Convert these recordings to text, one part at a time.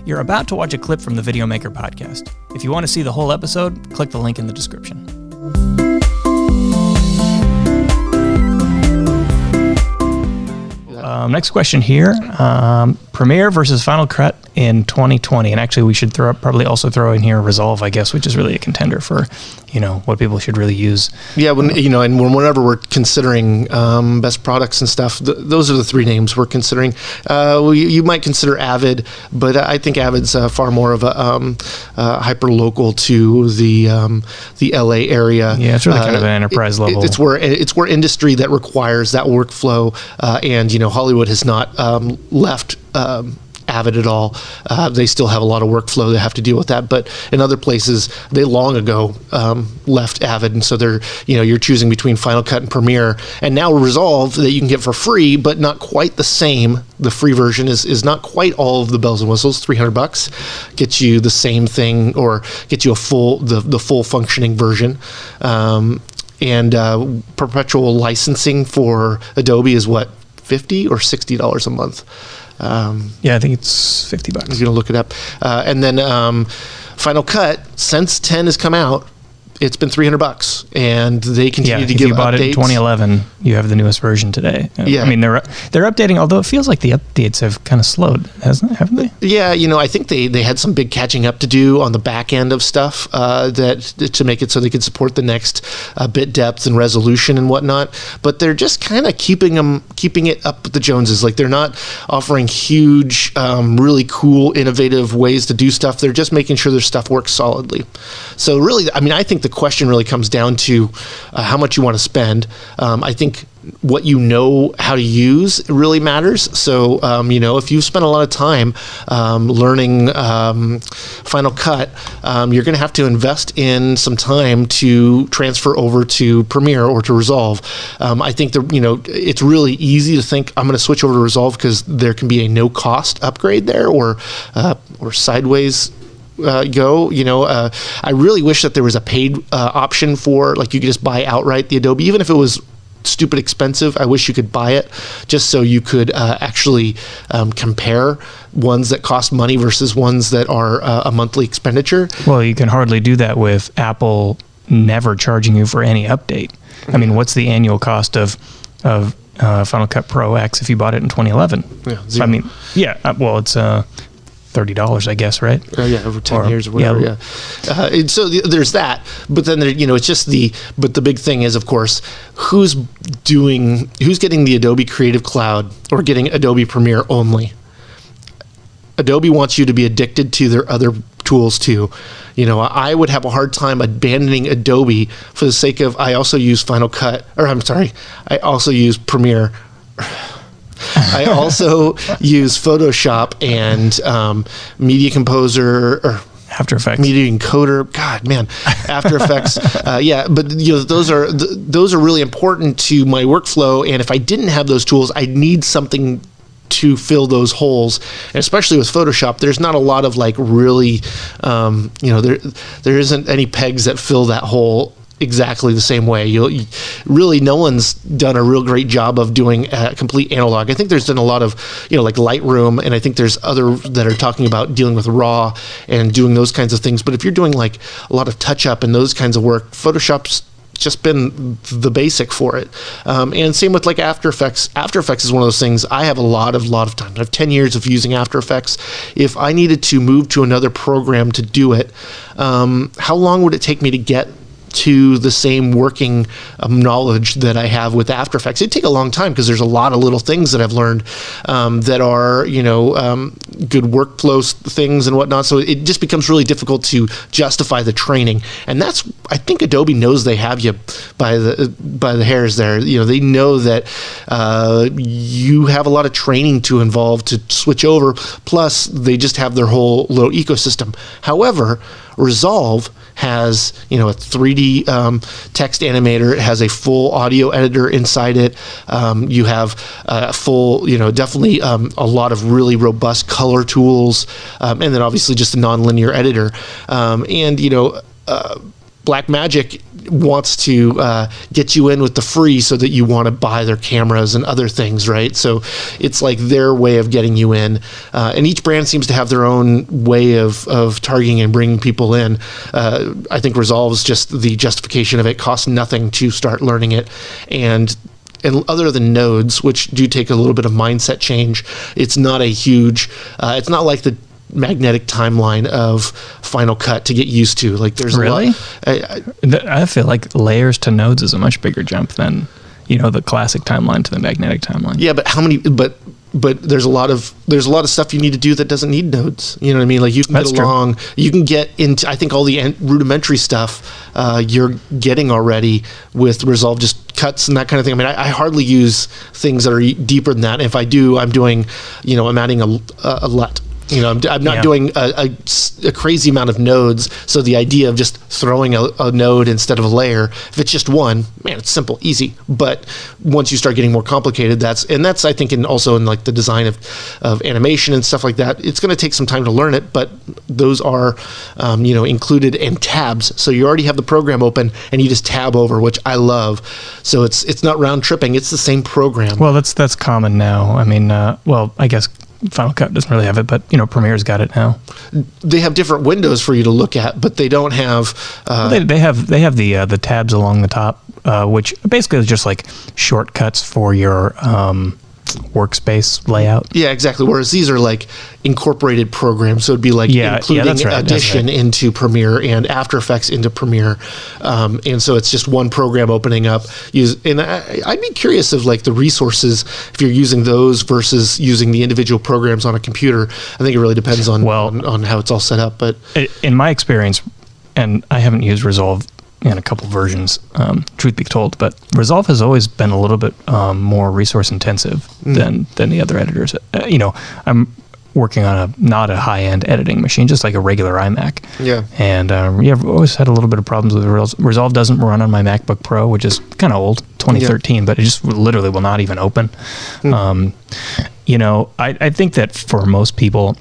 You're about to watch a clip from the Videomaker podcast. If you want to see the whole episode, click the link in the description. Next question here, Premiere versus Final Cut in 2020. And actually we should probably also throw in here Resolve, I guess, which is really a contender for, what people should really use. Yeah, whenever we're considering best products and stuff, those are the three names we're considering. You might consider Avid, but I think Avid's far more of a hyper local to the LA area. Yeah, it's really kind of an enterprise level. It's where industry that requires that workflow, and Hollywood has not left Avid at all. They still have a lot of workflow they have to deal with that, but in other places they long ago left Avid, and so they're you're choosing between Final Cut and Premiere, and now Resolve that you can get for free, but not quite the same. The free version is not quite all of the bells and whistles. $300 gets you the same thing, or gets you the full functioning version. And perpetual licensing for Adobe is what, $50 or $60 a month? Yeah, I think it's $50. I'm going to look it up. And then Final Cut, since 10 has come out, it's been $300, and they continue to give updates. If you bought it in 2011, you have the newest version today. Yeah. I mean, they're updating, although it feels like the updates have kind of slowed, haven't they? Yeah, I think they had some big catching up to do on the back end of stuff to make it so they could support the next bit depth and resolution and whatnot. But they're just kind of keeping it up with the Joneses. Like, they're not offering huge, really cool, innovative ways to do stuff. They're just making sure their stuff works solidly. So really, I think the question really comes down to how much you want to spend. I think what how to use really matters. So, if you've spent a lot of time learning Final Cut, you're going to have to invest in some time to transfer over to Premiere or to Resolve. I think it's really easy to think I'm going to switch over to Resolve because there can be a no-cost upgrade there, or sideways go. I really wish that there was a paid option for, like, you could just buy outright the Adobe, even if it was stupid expensive. I wish you could buy it just so you could actually compare ones that cost money versus ones that are a monthly expenditure. Well, you can hardly do that with Apple never charging you for any update. I mean, what's the annual cost of Final Cut Pro X if you bought it in 2011? Yeah, zero. I mean, yeah, well, it's $30, I guess, right? Yeah, over 10 years or whatever. Yeah. And so there's that, but then it's just but the big thing is, of course, who's getting the Adobe Creative Cloud or getting Adobe Premiere only. Adobe wants you to be addicted to their other tools too. I would have a hard time abandoning Adobe for the sake of, I also use Final Cut, I also use Premiere. I also use Photoshop and Media Composer, or After Effects, Media Encoder. God, man, After Effects. Yeah, but those are really important to my workflow. And if I didn't have those tools, I'd need something to fill those holes. And especially with Photoshop, there's not a lot of really, there isn't any pegs that fill that hole exactly the same way. Really, no one's done a real great job of doing complete analog. I think there's done a lot of, like Lightroom, and I think there's other that are talking about dealing with RAW and doing those kinds of things. But if you're doing like a lot of touch up and those kinds of work, Photoshop's just been the basic for it. And same with like After Effects. After Effects is one of those things I have a lot of time. I have 10 years of using After Effects. If I needed to move to another program to do it, how long would it take me to get to the same working knowledge that I have with After Effects? It'd take a long time because there's a lot of little things that I've learned that are, good workflow things and whatnot. So it just becomes really difficult to justify the training. And I think Adobe knows they have you by the hairs there. They know that you have a lot of training to involve to switch over. Plus, they just have their whole little ecosystem. However, Resolve has a 3D text animator. It has a full audio editor inside it. You have full, definitely a lot of really robust color tools, and then obviously just a non-linear editor. Blackmagic wants to get you in with the free so that you want to buy their cameras and other things, right? So it's like their way of getting you in. And each brand seems to have their own way of targeting and bringing people in. I think Resolve's just the justification of it costs nothing to start learning it. And other than nodes, which do take a little bit of mindset change, it's not a huge, it's not like the magnetic timeline of Final Cut to get used to. Like there's really? a lot. I feel like layers to nodes is a much bigger jump than, the classic timeline to the magnetic timeline. Yeah, but how many, but there's a lot of stuff you need to do that doesn't need nodes. You know what I mean? Like you can That's get along, you can get into, I think all the rudimentary stuff you're getting already with Resolve, just cuts and that kind of thing. I mean, I hardly use things that are deeper than that. If I do, I'm doing, I'm adding a LUT. I'm not doing a crazy amount of nodes. So the idea of just throwing a node instead of a layer, if it's just one, man, it's simple, easy. But once you start getting more complicated, that's I think also in like the design of animation and stuff like that, it's going to take some time to learn it. But those are, included in tabs. So you already have the program open and you just tab over, which I love. So it's not round tripping. It's the same program. Well, that's common now. I mean, I guess Final Cut doesn't really have it, but Premiere's got it now. They have different windows for you to look at, but they don't have. They have the tabs along the top, which basically is just like shortcuts for your workspace layout. Yeah, exactly. Whereas these are like incorporated programs, so it'd be like including that's right, Audition into Premiere and After Effects into Premiere, and so it's just one program opening up. And I'd be curious of like the resources if you're using those versus using the individual programs on a computer. I think it really depends on how it's all set up. But in my experience, and I haven't used Resolve in a couple versions, truth be told, but Resolve has always been a little bit more resource intensive than the other editors. I'm working on not a high-end editing machine, just like a regular iMac. Yeah. And I've always had a little bit of problems with Resolve. Doesn't run on my MacBook Pro, which is kind of old, 2013, but it just literally will not even open. I think that for most people,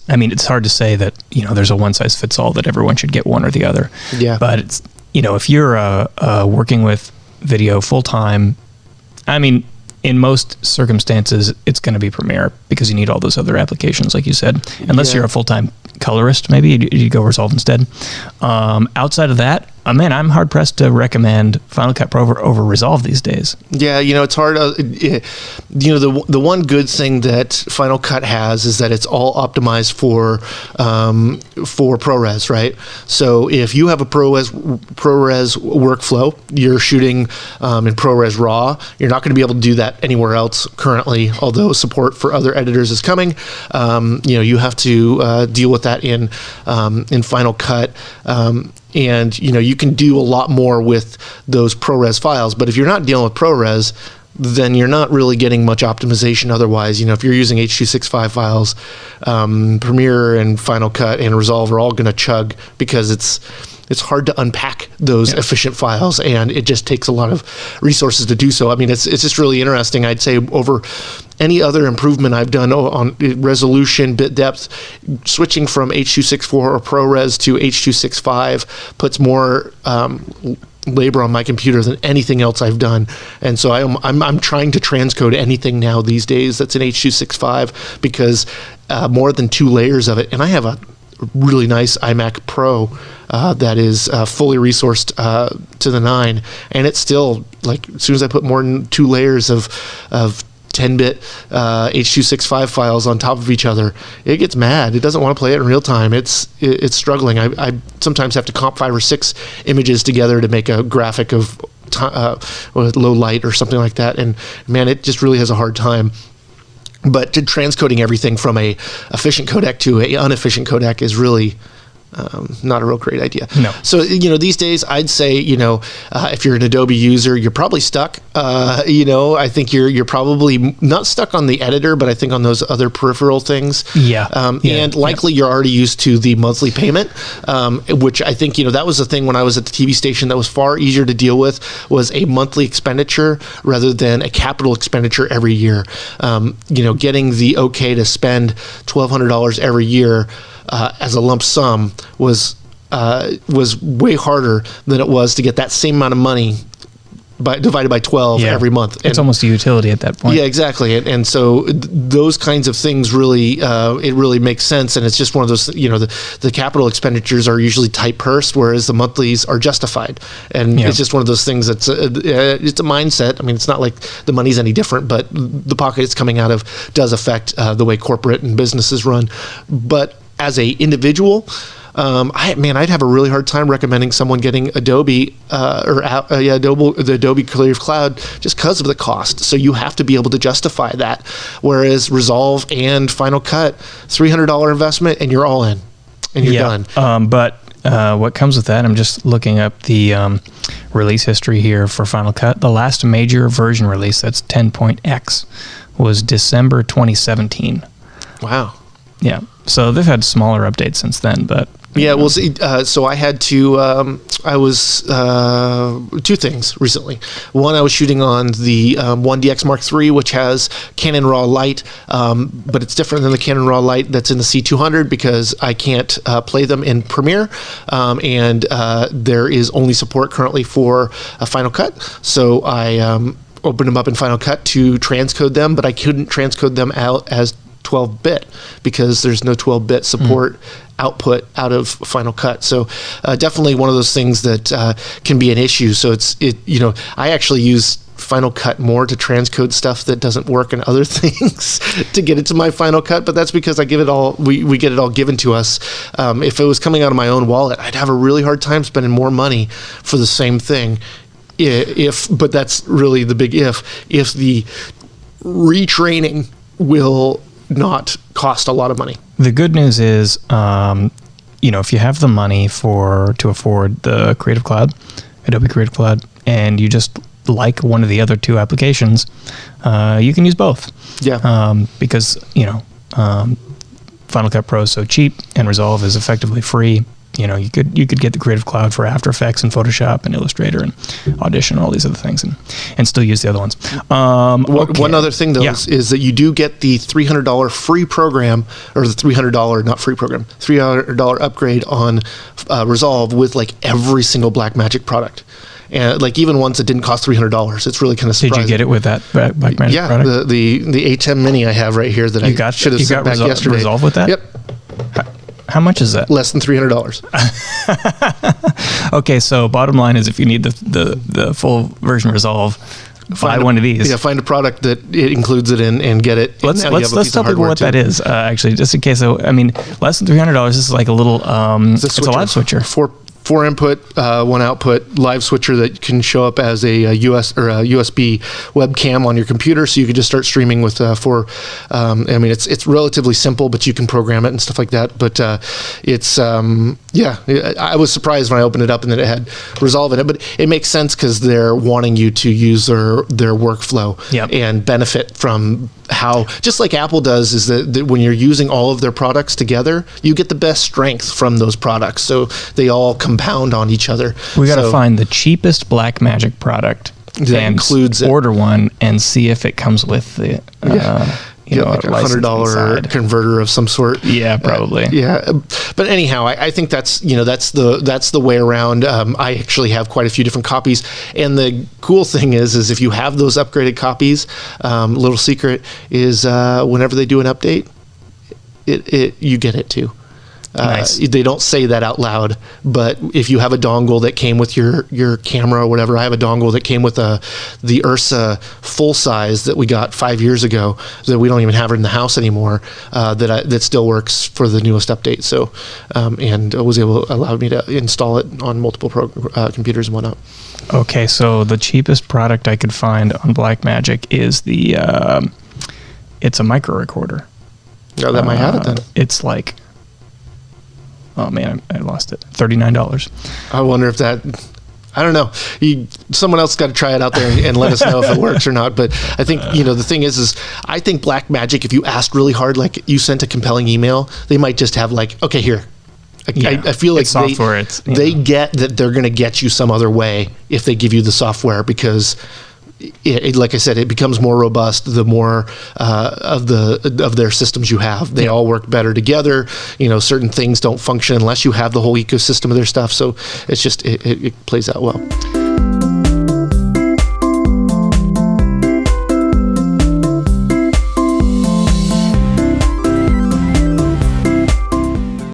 I mean, it's hard to say that, there's a one-size-fits-all that everyone should get one or the other. Yeah. But it's, if you're working with video full-time, I mean, in most circumstances, it's going to be Premiere because you need all those other applications, like you said. Unless you're a full-time colorist, maybe you go Resolve instead. Outside of that, man, I'm hard-pressed to recommend Final Cut Pro over Resolve these days. Yeah, it's hard. The one good thing that Final Cut has is that it's all optimized for ProRes, right? So if you have a ProRes workflow, you're shooting in ProRes RAW, you're not going to be able to do that anywhere else currently, although support for other editors is coming. You have to deal with that in Final Cut. And you can do a lot more with those ProRes files. But if you're not dealing with ProRes, then you're not really getting much optimization otherwise. If you're using H.265 files, Premiere and Final Cut and Resolve are all going to chug because it's hard to unpack those efficient files, and it just takes a lot of resources to do so. I mean, it's just really interesting. I'd say over any other improvement I've done on resolution, bit depth, switching from H.264 or ProRes to H.265 puts more labor on my computer than anything else I've done. And so I'm trying to transcode anything now these days that's in H.265 because more than 2 layers of it, and I have a really nice iMac Pro that is fully resourced to the 9, and it's still like as soon as I put more than 2 layers of 10-bit H.265 files on top of each other, it gets mad. It doesn't want to play it in real time. It's struggling. I sometimes have to comp 5 or 6 images together to make a graphic of with low light or something like that, and man, it just really has a hard time. But transcoding everything from a efficient codec to a inefficient codec is really not a real great idea. No. So, these days I'd say, if you're an Adobe user, you're probably stuck. I think you're probably not stuck on the editor, but I think on those other peripheral things. Yeah. And likely you're already used to the monthly payment, which I think, that was the thing when I was at the TV station that was far easier to deal with, was a monthly expenditure rather than a capital expenditure every year. Getting the okay to spend $1,200 every year as a lump sum was was way harder than it was to get that same amount of money divided by 12 every month. It's almost a utility at that point. Yeah, exactly. And so those kinds of things really, it really makes sense. And it's just one of those, the capital expenditures are usually tight pursed, whereas the monthlies are justified. And it's just one of those things that's, it's a mindset. I mean, it's not like the money's any different, but the pocket it's coming out of does affect the way corporate and businesses run. But as a individual, I'd have a really hard time recommending someone getting Adobe the Adobe Creative Cloud just because of the cost. So you have to be able to justify that. Whereas Resolve and Final Cut, $300 investment, and you're all in, and you're done. But what comes with that? I'm just looking up the release history here for Final Cut. The last major version release, that's 10.x, was December 2017. Wow. Yeah. So they've had smaller updates since then, but yeah, well, so I had to, I was, two things recently. One, I was shooting on the 1DX Mark III, which has Canon Raw Light, but it's different than the Canon Raw Light that's in the C200 because I can't play them in Premiere, and there is only support currently for Final Cut. So I opened them up in Final Cut to transcode them, but I couldn't transcode them out as 12-bit because there's no 12-bit support output out of Final Cut. So definitely one of those things that can be an issue. So I actually use Final Cut more to transcode stuff that doesn't work in other things to get it to my Final Cut, but that's because I give it all, we get it all given to us. If it was coming out of my own wallet, I'd have a really hard time spending more money for the same thing. But that's really the big if the retraining will not cost a lot of money. The good news is, if you have the money to afford the Creative Cloud, Adobe Creative Cloud, and you just like one of the other two applications, you can use both. Yeah. Because Final Cut Pro is so cheap, and Resolve is effectively free. You could get the Creative Cloud for After Effects and Photoshop and Illustrator and Audition and all these other things, and still use the other ones. One other thing though is that you do get the $300 free program, or the $300 not free program, $300 upgrade on Resolve with like every single Blackmagic product. And like even ones that didn't cost $300, it's really kind of surprising. Did you get it with that Blackmagic product? Yeah, the A10 Mini I have right here that I should have sent back yesterday. Resolve with that? Yep. How much is that? Less than $300. Okay, so bottom line is if you need the full version Resolve, buy one of these. Yeah, find a product that it includes it in and get it. Let's tell people what that is, actually, just in case. Less than $300. This is like a little, it's a live switcher. Four input, one output live switcher that can show up as a USB webcam on your computer, so you can just start streaming with it's relatively simple, but you can program it and stuff like that. But I was surprised when I opened it up and that it had Resolve in it, but it makes sense because they're wanting you to use their workflow and benefit from how, just like Apple does, is that when you're using all of their products together, you get the best strength from those products. So they all compound on each other. We got to find the cheapest Blackmagic product that includes order one and see if it comes with the like a $100 converter of some sort. Yeah, probably. But anyhow, I think that's the way around. I actually have quite a few different copies, and the cool thing is if you have those upgraded copies, little secret is whenever they do an update, you get it too. Nice. They don't say that out loud, but if you have a dongle that came with your camera or whatever, I have a dongle that came with the Ursa full size that we got 5 years ago that we don't even have it in the house anymore, that still works for the newest update. So, and was able to allow me to install it on multiple computers and whatnot. Okay, so the cheapest product I could find on Blackmagic is it's a micro recorder. Oh, that might have it then. It's like, oh man, I lost it. $39. I wonder if that, I don't know. Someone else got to try it out there and let us know if it works or not. But I think, the thing is I think Blackmagic, if you asked really hard, like you sent a compelling email, they might just have like, okay, here. I feel like software. They get that they're going to get you some other way if they give you the software, because like I said, it becomes more robust the more of their systems you have. They all work better together. Certain things don't function unless you have the whole ecosystem of their stuff. So it's just it plays out well.